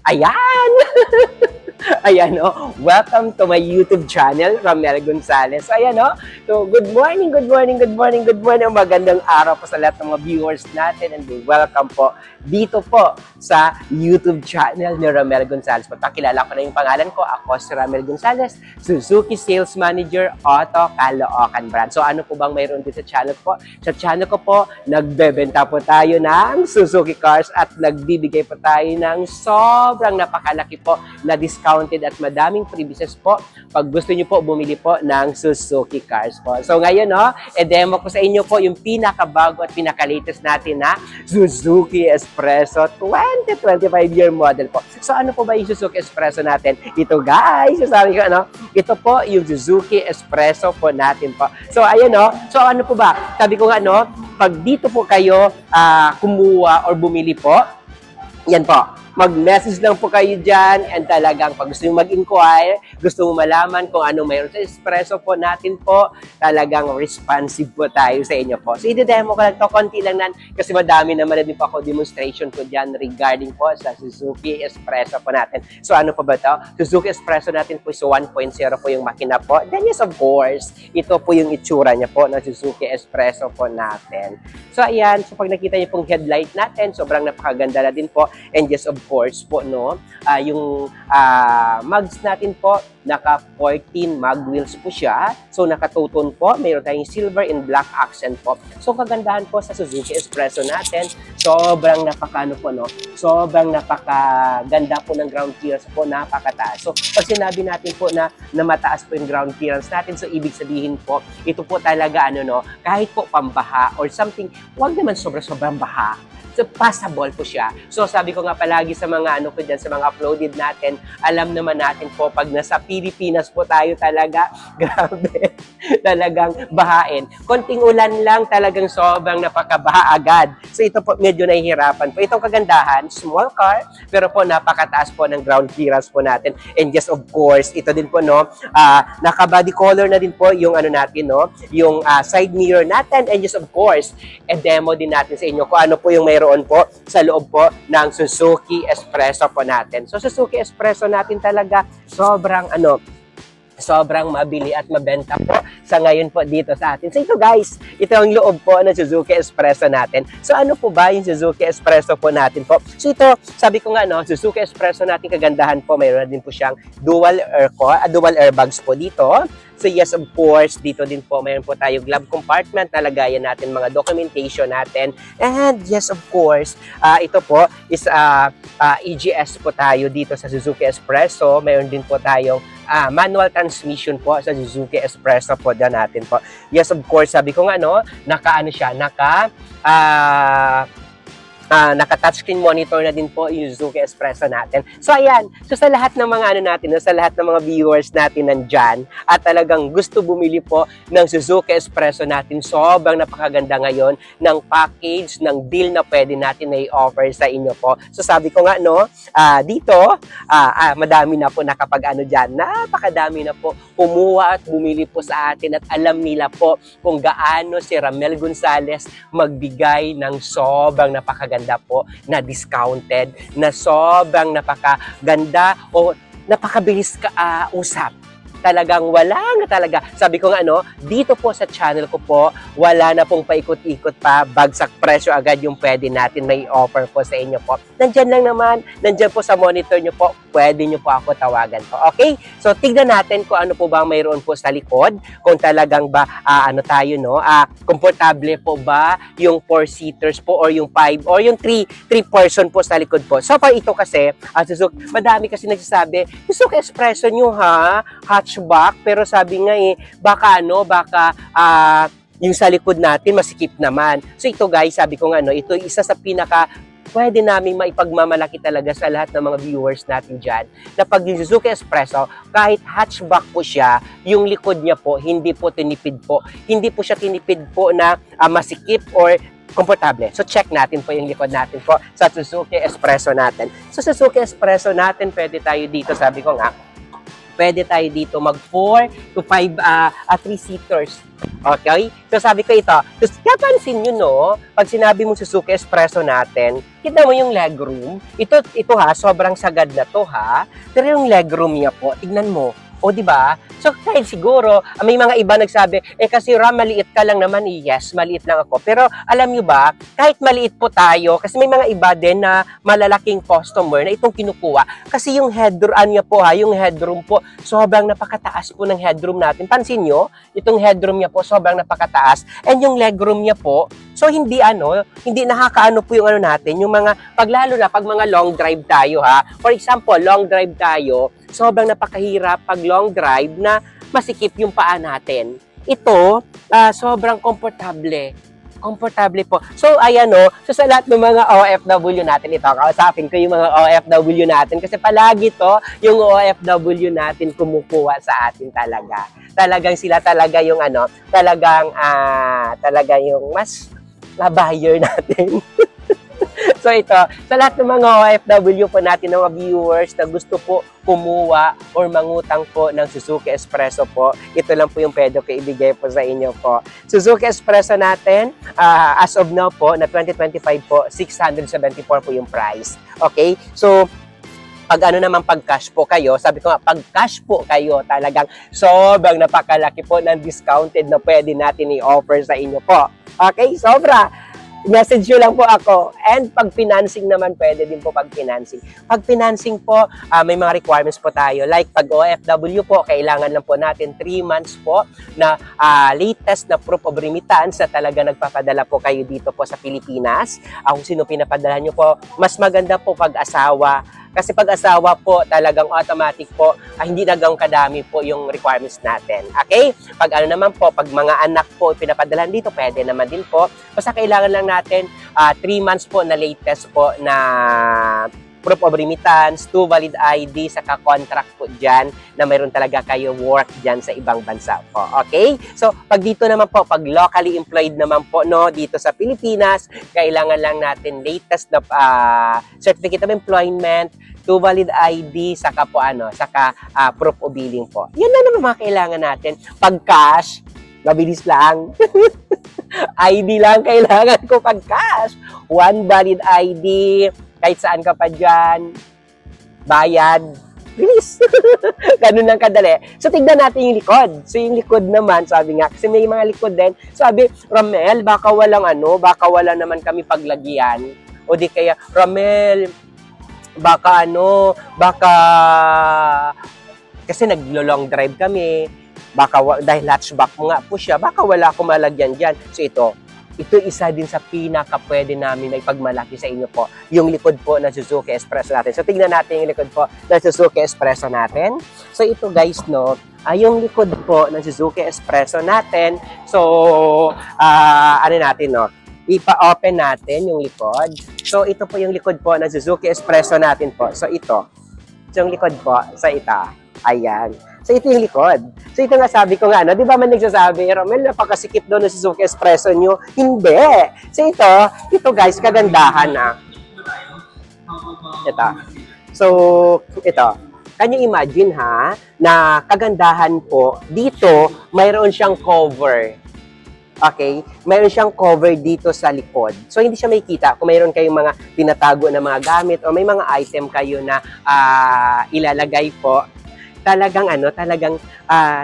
Ayan! Ayan, oh. Welcome to my YouTube channel, Ramel Gonzales. Ayan, oh. So, good morning, good morning, good morning, good morning. Magandang araw po sa lahat ng mga viewers natin and welcome po dito po sa YouTube channel ni Ramel Gonzales. Pakilala ko na yung pangalan ko. Ako si Ramel Gonzales, Suzuki Sales Manager, Auto Caloocan Brand. So, ano po bang mayroon dito sa channel po? Sa channel ko po, nagbebenta po tayo ng Suzuki cars at nagbibigay po tayo ng sobrang napakalaki po na discounted at madaming freebies po pag gusto nyo po bumili po ng Suzuki cars po. So ngayon, no, demo ko sa inyo po yung pinakabago at pinaka-latest natin na Suzuki Espresso 2025-year model po. So ano po ba yung Suzuki Espresso natin? Ito guys, sabi ko ano, ito po yung Suzuki Espresso po natin po. So ayan, no, so ano po ba? Sabi ko nga, no, pag dito po kayo kumuha or bumili po, yan po. Mag-message lang po kayo dyan and talagang pag gusto nyo mag-inquire, gusto mo malaman kung ano mayroon sa espresso po natin po, talagang responsive po tayo sa inyo po. So, i-demo ko lang to, konti lang nan, kasi madami naman na din po ako demonstration po dyan regarding po sa Suzuki Espresso po natin. So, ano pa ba to? Suzuki Espresso natin po is 1.0 po yung makina po. Then yes, of course, ito po yung itsura niya po ng Suzuki Espresso po natin. So, ayan. So, pag nakita niyo pong headlight natin, sobrang napakaganda na din po. And yes, of course po, no, yung mugs natin po, naka 14 mag wheels po siya. So, naka-two-tone po. Mayroon tayong silver and black accent po. So, kagandahan po sa Suzuki Espresso natin, sobrang napakano po, no? Sobrang napakaganda po ng ground clearance po, napakataas. So, pag sinabi natin po na mataas po yung ground clearance natin, so, ibig sabihin po, ito po talaga, ano, no, kahit po pambaha or something, huwag naman sobrang baha. So, passable po siya. So, sabi ko nga palagi sa mga ano ko dyan, sa mga uploaded natin, alam naman natin po, pag nasa Pilipinas po tayo talaga, grabe, talagang bahain. Konting ulan lang, talagang sobrang napakabaha agad. So, ito po, medyo nahihirapan po. Itong kagandahan, small car, pero po napakataas po ng ground clearance po natin. And just of course, ito din po, no, naka-body color na din po yung ano natin, no, yung side mirror natin. And just of course, demo din natin sa inyo kung ano po yung mayroon po sa loob po ng Suzuki Espresso po natin. So, Suzuki Espresso natin talaga sobrang mabili at mabenta po sa ngayon po dito sa atin. So, ito guys, ito ang loob po ng Suzuki Espresso natin. So, ano po ba yung Suzuki Espresso po natin po? So, ito, sabi ko nga, no, Suzuki Espresso natin kagandahan po, mayroon na din po siyang dual airbags po dito. So yes, of course, dito din po, mayroon po tayo glove compartment na lagayan natin mga documentation natin. And yes, of course, ito po is EGS po tayo dito sa Suzuki Espresso. Mayroon din po tayong manual transmission po sa Suzuki Espresso po dyan natin po. Yes, of course, sabi ko nga, no, naka-touchscreen monitor na din po yung Suzuki Espresso natin. So, ayan. So, sa lahat ng mga ano natin, sa lahat ng mga viewers natin nandyan, at talagang gusto bumili po ng Suzuki Espresso natin, sobrang napakaganda ngayon ng package, ng deal na pwede natin na i-offer sa inyo po. So, sabi ko nga, no, dito, madami na po nakapag-ano dyan. Napakadami na po kumuha at bumili po sa atin at alam nila po kung gaano si Ramel Gonzales magbigay ng sobrang napakaganda po na discounted, na sobrang napakaganda o napakabilis usap. Talagang wala na talaga. Sabi ko nga, no, dito po sa channel ko po, wala na pong paikot-ikot pa, bagsak presyo agad yung pwede natin may offer po sa inyo po. Nandyan lang naman, nandyan po sa monitor nyo po, pwede nyo po ako tawagan po. Okay? So, tignan natin kung ano po ba mayroon po sa likod, kung talagang ba, komportable po ba yung 4-seaters po or yung 5 or yung 3-person po sa likod po. So, pa ito kasi, madami kasi nagsasabi, Suzuki Espresso nyo ha, hatchback, pero sabi nga baka yung sa likod natin masikip naman. So ito guys, sabi ko nga, no, ito isa sa pinaka pwede namin maipagmamalaki talaga sa lahat ng mga viewers natin dyan, na pag yung Suzuki Espresso, kahit hatchback po siya, yung likod niya po, hindi po tinipid po. Hindi po siya tinipid po na masikip or komportable. So, check natin po yung likod natin po sa Suzuki Espresso natin. So, Suzuki Espresso natin, pwede tayo dito, sabi ko nga, pwede tayo dito mag 4 to 5 3-seaters. Okay? So sabi ko ito, kapansin nyo no, pag sinabi mo Suzuki Espresso natin, kita mo yung legroom. Ito ha, sobrang sagad na to ha. Pero yung legroom niya po, tignan mo. O di ba? So kahit siguro, may mga iba nagsabi, kasi Ram, maliit ka lang naman. Yes, maliit lang ako. Pero alam nyo ba, kahit maliit po tayo, kasi may mga iba din na malalaking customer na itong kinukuha. Kasi yung headroom niya po ha, yung headroom po, sobrang napakataas po ng headroom natin. Pansin nyo, itong headroom niya po, sobrang napakataas. And yung legroom niya po, so hindi hindi nakakaano po yung natin, yung mga, lalo na pag mga long drive tayo ha. For example, long drive tayo, sobrang napakahirap pag long drive na masikip yung paa natin. Ito, sobrang komportable. Komportable po. So, ayan so sa lahat ng mga OFW natin, ito, kausapin ko yung mga OFW natin kasi palagi to, yung OFW natin kumukuha sa atin talaga. Talagang sila talaga yung talaga yung mas buyer natin. So ito, sa lahat ng mga OFW po natin, mga viewers na gusto po kumuha or mangutang po ng Suzuki Espresso po, ito lang po yung pwede ko ibigay po sa inyo po. Suzuki Espresso natin, as of now po, na 2025 po, 674 po yung price. Okay? So, pag naman pag cash po kayo, sabi ko nga, pag cash po kayo, talagang sobrang napakalaki po ng discounted na pwede natin i-offer sa inyo po. Okay? Sobra! Message nyo lang po ako. And pag financing naman, pwede din po pag financing. Pag financing po, may mga requirements po tayo. Like pag OFW po, kailangan lang po natin 3 months po na latest na proof of remittance na talaga nagpapadala po kayo dito po sa Pilipinas. Kung sino pinapadala nyo po, mas maganda po pag asawa. Kasi pag asawa po, talagang automatic po, hindi na gawang kadami po yung requirements natin. Okay? Pag naman po, pag mga anak po pinapadalan dito, pwede naman din po. Basta kailangan lang natin 3 months po na latest po na proof of remittance, 2 valid ID, saka contract po dyan na mayroon talaga kayo work dyan sa ibang bansa po. Okay? So, pag dito naman po, pag locally employed naman po, dito sa Pilipinas, kailangan lang natin latest na certificate of employment, 2 valid ID, saka po saka proof of billing po. Yan na naman mga kailangan natin. Pag cash, mabilis lang. ID lang kailangan ko pag cash. 1 valid ID, kahit saan ka pa dyan, bayad, bilis. Ganun lang kadali. So, tignan natin yung likod. So, yung likod naman, sabi nga, kasi may mga likod din, sabi, Ramel, baka wala naman kami paglagyan. O di kaya, Ramel, baka kasi naglo-long drive kami, dahil hatchback mo nga po siya, baka wala akong malagyan dyan. So, ito isa din sa pinaka pwede namin na ipagmalaki sa inyo po, yung likod po ng Suzuki Espresso natin. So, tignan natin yung likod po ng Suzuki Espresso natin. So, ito guys, yung likod po ng Suzuki Espresso natin. So, ipa-open natin yung likod. So, ito po yung likod po ng Suzuki Espresso natin po. So, ito. So, yung likod po sa ayan. So, ito yung likod. So, ito nga sabi ko nga, di ba man nagsasabi, Romel, napakasikip daw ng Suzuki Espresso nyo. Hindi. So, ito guys, kagandahan Ito. So, ito. Can you imagine na kagandahan po, dito, mayroon siyang cover. Okay? Mayroon siyang cover dito sa likod. So, hindi siya makikita kung mayroon kayong mga tinatago na mga gamit o may mga item kayo na ilalagay po. Talagang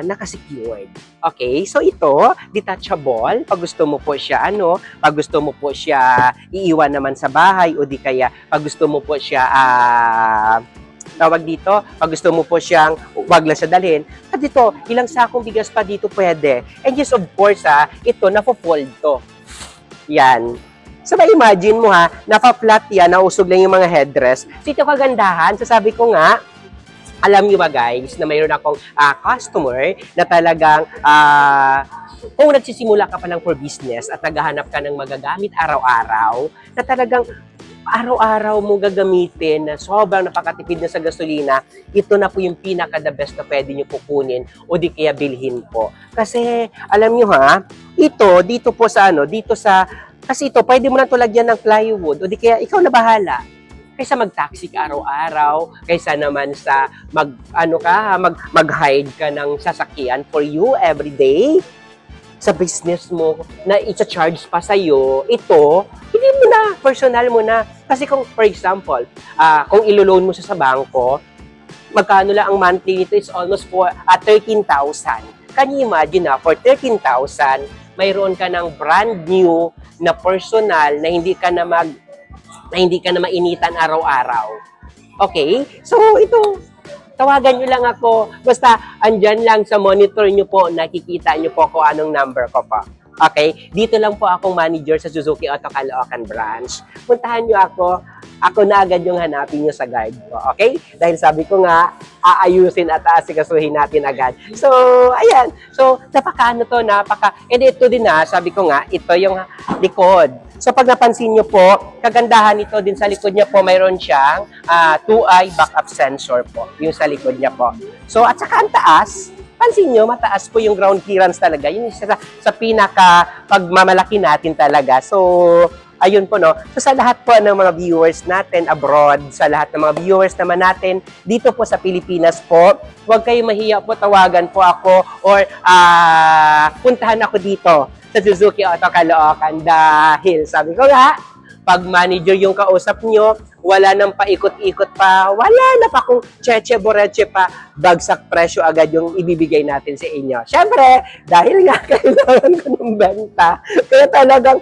nakasecured. Okay? So, ito, detachable. Pag gusto mo po siya, pag gusto mo po siya iiwan naman sa bahay o di kaya pag gusto mo po siya tawag dito, pag gusto mo po siyang wag lang siya dalhin, at dito, ilang sakong bigas pa dito pwede. And yes, of course, ito, napo-fold to. Yan. So, ma-imagine mo napa-flat yan, nausog lang yung mga headrest. So, ito kagandahan. So, sabi ko nga, alam nyo ba guys, na mayroon akong customer na talagang kung nagsisimula ka pa lang for business at naghahanap ka ng magagamit araw-araw, na talagang araw-araw mo gagamitin na sobrang napakatipid na sa gasolina, ito na po yung pinaka-the best na pwede nyo kukunin o di kaya bilhin po. Kasi, alam nyo dito po sa kasi ito, pwede mo na ito lagyan ng plywood o di kaya ikaw na bahala. kaysa mag-taxi ka araw-araw, kaysa naman sa mag-hide ka ng sasakyan for you every day sa business mo na i-charge pa sa'yo, ito, hindi mo na, personal mo na. Kasi kung, for example, kung ilo-loan mo siya sa bangko, magkano lang ang monthly nito is almost 13,000. Can you imagine na for 13,000, mayroon ka ng brand new na personal na hindi ka na mainitan araw-araw. Okay? So, ito, tawagan nyo lang ako. Basta, andyan lang sa monitor nyo po, nakikita nyo po kung anong number ko pa. Okay? Dito lang po akong manager sa Suzuki Auto Caloocan branch. Puntahan nyo ako. Ako na agad yung hanapin nyo sa guide ko. Okay? Dahil sabi ko nga, aayusin at aasikasuhin natin agad. So, ayan. So, and ito din sabi ko nga, ito yung likod. So, pag napansin nyo po, kagandahan nito din sa likod niya po, mayroon siyang 2-eye backup sensor po. Yung sa likod niya po. So, at saka ang taas, pansin nyo, mataas po yung ground clearance talaga. Yun sa pinaka pagmamalaki natin talaga. So, ayun po, no? So, sa lahat po ng mga viewers natin abroad, sa lahat ng mga viewers naman natin dito po sa Pilipinas po, huwag kayo mahiya po, tawagan po ako or puntahan ako dito sa Suzuki Auto Caloocan dahil sabi ko nga, pag manager yung kausap nyo, wala nang paikot-ikot pa, wala na pa kung cheche-boreche pa, bagsak presyo agad yung ibibigay natin sa inyo. Siyempre, dahil nga kailangan ko ng benta, kaya talagang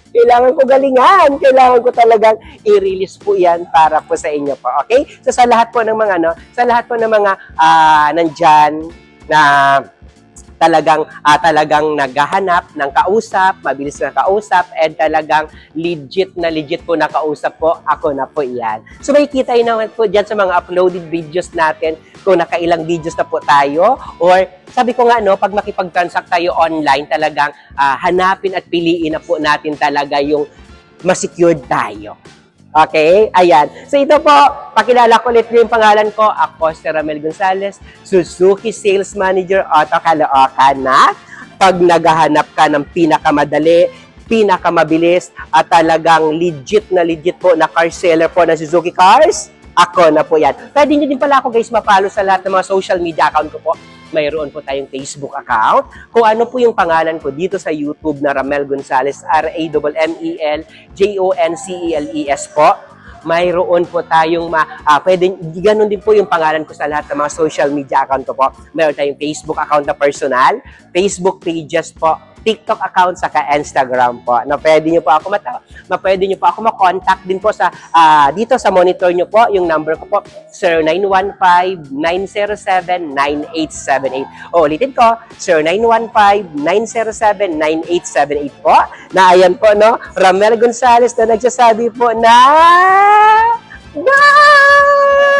kailangan ko galingan, kailangan ko talagang i-release po yan para po sa inyo po, okay? So sa lahat po ng mga nandyan na talagang naghahanap ng kausap, mabilis na kausap, and talagang legit po na kausap po, ako na po yan. So makikita yun naman po dyan sa mga uploaded videos natin kung nakailang videos na po tayo, or sabi ko nga, no, pag makipag-transact tayo online, talagang hanapin at piliin na po natin talaga yung ma-secured tayo. Okay? Ayan. So ito po, pakilala ko ulit yung pangalan ko. Ako si Ramel Gonzales, Suzuki Sales Manager Auto Caloocan na pag naghahanap ka ng pinakamadali, pinakamabilis, at talagang legit po na car seller po ng Suzuki Cars, ako na po yan. Pwede nyo din pala ako guys mapalo sa lahat ng mga social media account ko po. Mayroon po tayong Facebook account. Kung ano po yung pangalan ko dito sa YouTube na Ramel Gonzales, RAMELJONCELES po. Mayroon po tayong, ganun din po yung pangalan ko sa lahat ng mga social media account ko po. Mayroon tayong Facebook account na personal, Facebook pages po, TikTok account, saka Instagram po. Na pwede nyo po ako ma-contact din po sa dito sa monitor nyo po. Yung number ko po 0915-907-9878. O ulitin ko, 0915-907-9878 po. Na ayan po, no, Ramel Gonzales na nagsasabi po na bye!